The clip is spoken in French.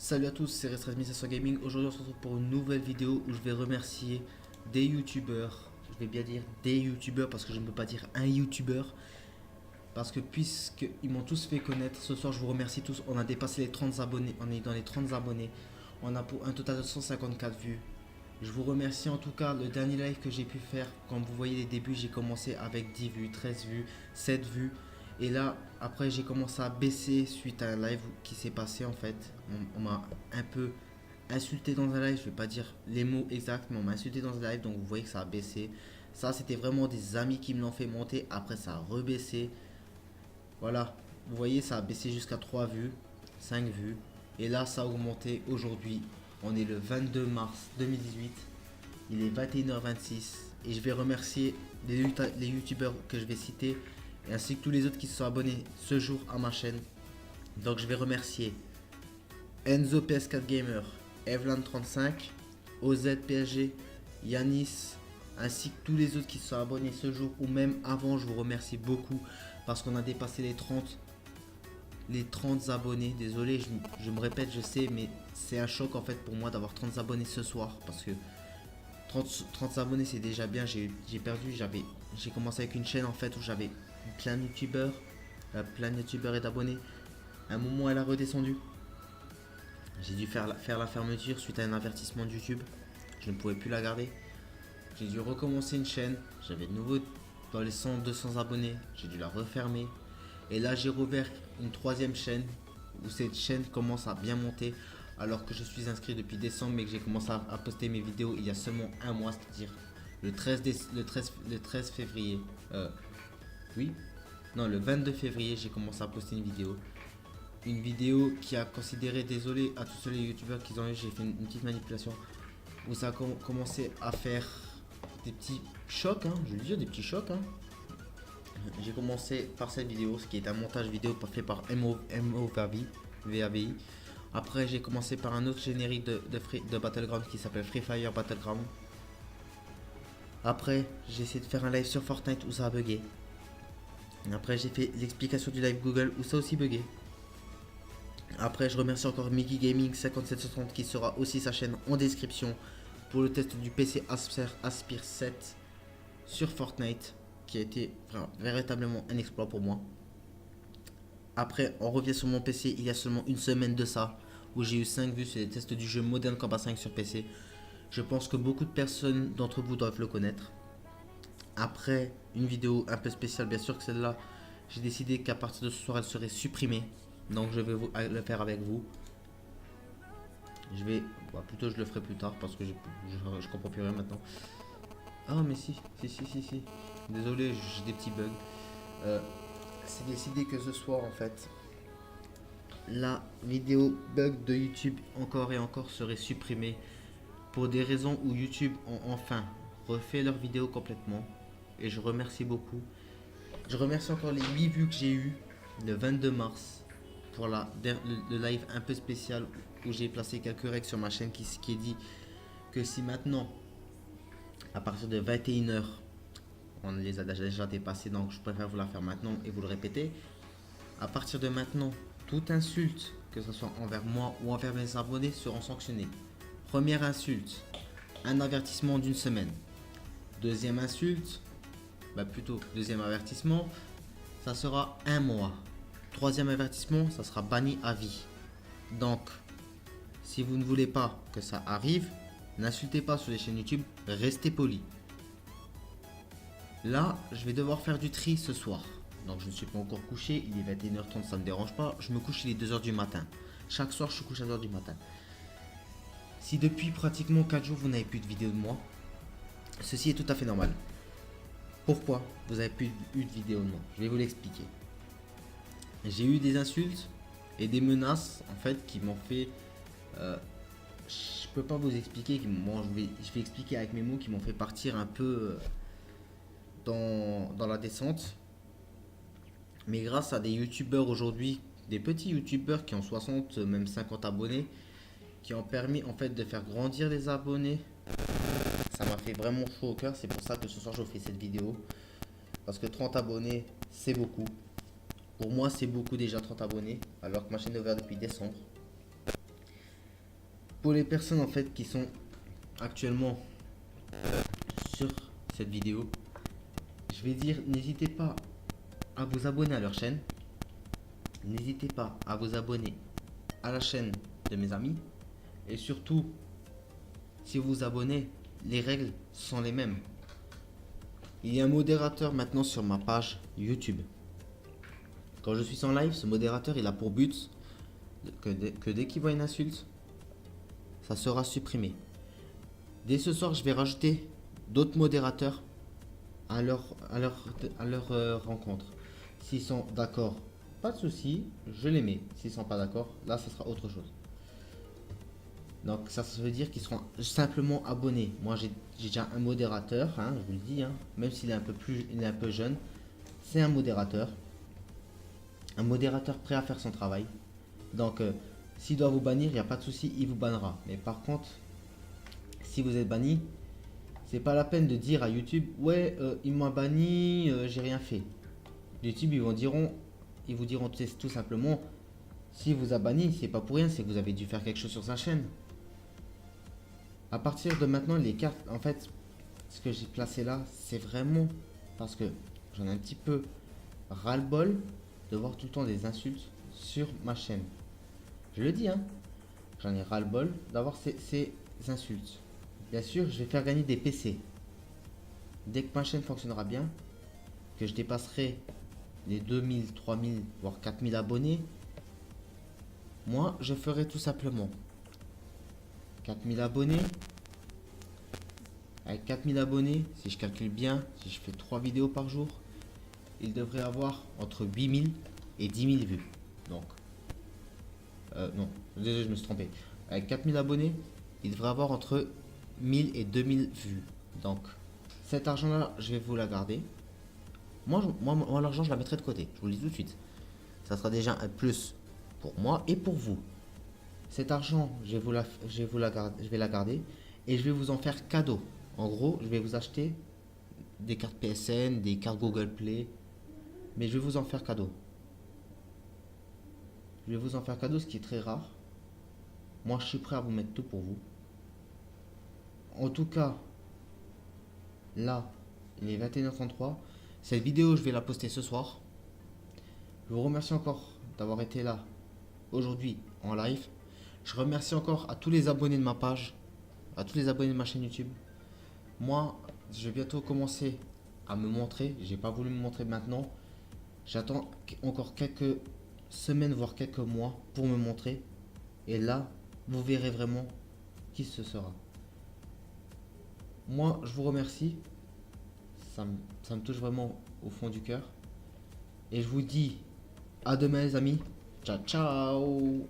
Salut à tous, c'est Restream Gaming. Aujourd'hui, on se retrouve pour une nouvelle vidéo où je vais remercier des youtubeurs. Je vais bien dire des youtubeurs parce que je ne peux pas dire un youtubeur. Parce que puisqu'ils m'ont tous fait connaître, ce soir je vous remercie tous. On a dépassé les 30 abonnés, on est dans les 30 abonnés. On a pour un total de 154 vues. Je vous remercie en tout cas. Le dernier live que j'ai pu faire, comme vous voyez les débuts, j'ai commencé avec 10 vues, 13 vues, 7 vues. Et là, après, j'ai commencé à baisser suite à un live qui s'est passé en fait. On m'a un peu insulté dans un live, je vais pas dire les mots exacts, mais on m'a insulté dans un live, donc vous voyez que ça a baissé. Ça, c'était vraiment des amis qui me l'ont fait monter. Après, ça a rebaissé. Voilà, vous voyez, ça a baissé jusqu'à 3 vues, 5 vues. Et là, ça a augmenté aujourd'hui. On est le 22 mars 2018. Il est 21h26. Et je vais remercier les youtubeurs que je vais citer, ainsi que tous les autres qui se sont abonnés ce jour à ma chaîne. Donc je vais remercier Enzo PS4 Gamer, Evlan35, OZ PSG, Yanis, ainsi que tous les autres qui se sont abonnés ce jour ou même avant. Je vous remercie beaucoup parce qu'on a dépassé les 30 abonnés. Désolé, je me répète, je sais, mais c'est un choc en fait pour moi d'avoir 30 abonnés ce soir parce que 30 abonnés c'est déjà bien. J'ai perdu, j'ai commencé avec une chaîne en fait où j'avais plein de youtubeurs et d'abonnés. À un moment elle a redescendu. J'ai dû faire la fermeture suite à un avertissement de YouTube. Je ne pouvais plus la garder. J'ai dû recommencer une chaîne. J'avais de nouveau dans les 100-200 abonnés. J'ai dû la refermer. Et là j'ai rouvert une troisième chaîne où cette chaîne commence à bien monter. Alors que je suis inscrit depuis décembre mais que j'ai commencé à poster mes vidéos il y a seulement un mois, c'est-à-dire le 13 février. Oui, non, le 22 février, j'ai commencé à poster une vidéo. Une vidéo qui a considéré, désolé à tous les youtubeurs qui ont eu, j'ai fait une petite manipulation où ça a commencé à faire des petits chocs, hein, je veux dire des petits chocs. Hein. J'ai commencé par cette vidéo, ce qui est un montage vidéo fait par MOVAVI. Après, j'ai commencé par un autre générique de Battleground qui s'appelle Free Fire Battleground. Après, j'ai essayé de faire un live sur Fortnite où ça a bugué. Après, j'ai fait l'explication du live Google où ça a aussi bugué. Après, je remercie encore Mickey Gaming 5760 qui sera aussi sa chaîne en description pour le test du PC Aspire 7 sur Fortnite qui a été véritablement un exploit pour moi. Après, on revient sur mon PC il y a seulement une semaine de ça où j'ai eu 5 vues sur les tests du jeu Modern Combat 5 sur PC. Je pense que beaucoup de personnes d'entre vous doivent le connaître. Après une vidéo un peu spéciale, bien sûr que celle-là, j'ai décidé qu'à partir de ce soir elle serait supprimée. Donc je vais le faire avec vous. Plutôt je le ferai plus tard parce que je comprends plus rien maintenant. Ah mais si. Désolé, j'ai des petits bugs. C'est décidé que ce soir en fait, la vidéo bug de YouTube encore et encore serait supprimée pour des raisons où YouTube ont enfin refait leur vidéo complètement. Et je remercie beaucoup. Je remercie encore les 8 vues que j'ai eu le 22 mars pour le live un peu spécial où j'ai placé quelques règles sur ma chaîne qui est dit que si maintenant à partir de 21h on les a déjà dépassés, donc je préfère vous la faire maintenant et vous le répéter. À partir de maintenant, toute insulte, que ce soit envers moi ou envers mes abonnés, seront sanctionnées. Première insulte, un avertissement d'une semaine. Deuxième insulte, deuxième avertissement, ça sera un mois. Troisième avertissement, ça sera banni à vie. Donc, si vous ne voulez pas que ça arrive, n'insultez pas sur les chaînes YouTube, restez poli. Là, je vais devoir faire du tri ce soir. Donc je ne suis pas encore couché, il est 21h30, ça ne me dérange pas. Je me couche, il est 2h du matin. Chaque soir, je couche à 2h du matin. Si depuis pratiquement 4 jours, vous n'avez plus de vidéo de moi, ceci est tout à fait normal. Pourquoi vous n'avez plus eu de vidéo de moi? Je vais vous l'expliquer. J'ai eu des insultes et des menaces en fait qui m'ont fait... je peux pas vous expliquer, je vais expliquer avec mes mots qui m'ont fait partir un peu dans la descente. Mais grâce à des youtubeurs aujourd'hui, des petits youtubeurs qui ont 60, même 50 abonnés, qui ont permis en fait de faire grandir les abonnés, ça m'a fait vraiment chaud au cœur. C'est pour ça que ce soir je fais cette vidéo. Parce que 30 abonnés, c'est beaucoup. Pour moi, c'est beaucoup déjà 30 abonnés, alors que ma chaîne est ouverte depuis décembre. Pour les personnes en fait qui sont actuellement sur cette vidéo, je vais dire n'hésitez pas à vous abonner à leur chaîne. N'hésitez pas à vous abonner à la chaîne de mes amis. Et surtout, si vous vous abonnez, les règles sont les mêmes. Il y a un modérateur maintenant sur ma page YouTube. Quand je suis en live, ce modérateur il a pour but que dès qu'il voit une insulte, ça sera supprimé. Dès ce soir, je vais rajouter d'autres modérateurs à leur rencontre. S'ils sont d'accord, pas de souci, je les mets. S'ils sont pas d'accord, là, ce sera autre chose. Donc ça veut dire qu'ils seront simplement abonnés. Moi, j'ai déjà un modérateur, hein, je vous le dis, hein, même s'il est il est un peu jeune, c'est un modérateur. Un modérateur prêt à faire son travail. Donc, s'il doit vous bannir, il n'y a pas de souci, il vous bannera. Mais par contre, si vous êtes banni, c'est pas la peine de dire à YouTube, ouais, il m'a banni, j'ai rien fait. YouTube, ils vous diront tout simplement, s'il vous a banni, c'est pas pour rien, c'est que vous avez dû faire quelque chose sur sa chaîne. À partir de maintenant, les cartes, en fait, ce que j'ai placé là, c'est vraiment parce que j'en ai un petit peu ras-le-bol de voir tout le temps des insultes sur ma chaîne. Je le dis, hein, j'en ai ras-le-bol d'avoir ces insultes. Bien sûr, je vais faire gagner des PC. Dès que ma chaîne fonctionnera bien, que je dépasserai les 2000, 3000, voire 4000 abonnés, moi, je ferai tout simplement 4000 abonnés. Avec 4000 abonnés, si je calcule bien, si je fais 3 vidéos par jour, il devrait avoir entre 8000 et 10 000 vues. Donc, non, désolé, je me suis trompé. Avec 4000 abonnés, il devrait avoir entre 1000 et 2000 vues. Donc, cet argent-là, je vais vous la garder. Moi, l'argent, je la mettrai de côté. Je vous le dis tout de suite. Ça sera déjà un plus pour moi et pour vous. Cet argent, je vais la garder et je vais vous en faire cadeau. En gros, je vais vous acheter des cartes PSN, des cartes Google Play, mais je vais vous en faire cadeau. Je vais vous en faire cadeau, ce qui est très rare. Moi, je suis prêt à vous mettre tout pour vous. En tout cas, là, il est 21h33. Cette vidéo, je vais la poster ce soir. Je vous remercie encore d'avoir été là aujourd'hui en live. Je remercie encore à tous les abonnés de ma page, à tous les abonnés de ma chaîne YouTube. Moi, je vais bientôt commencer à me montrer. J'ai pas voulu me montrer maintenant. J'attends encore quelques semaines, voire quelques mois pour me montrer. Et là, vous verrez vraiment qui ce sera. Moi, je vous remercie. Ça me touche vraiment au fond du cœur. Et je vous dis à demain les amis. Ciao, ciao.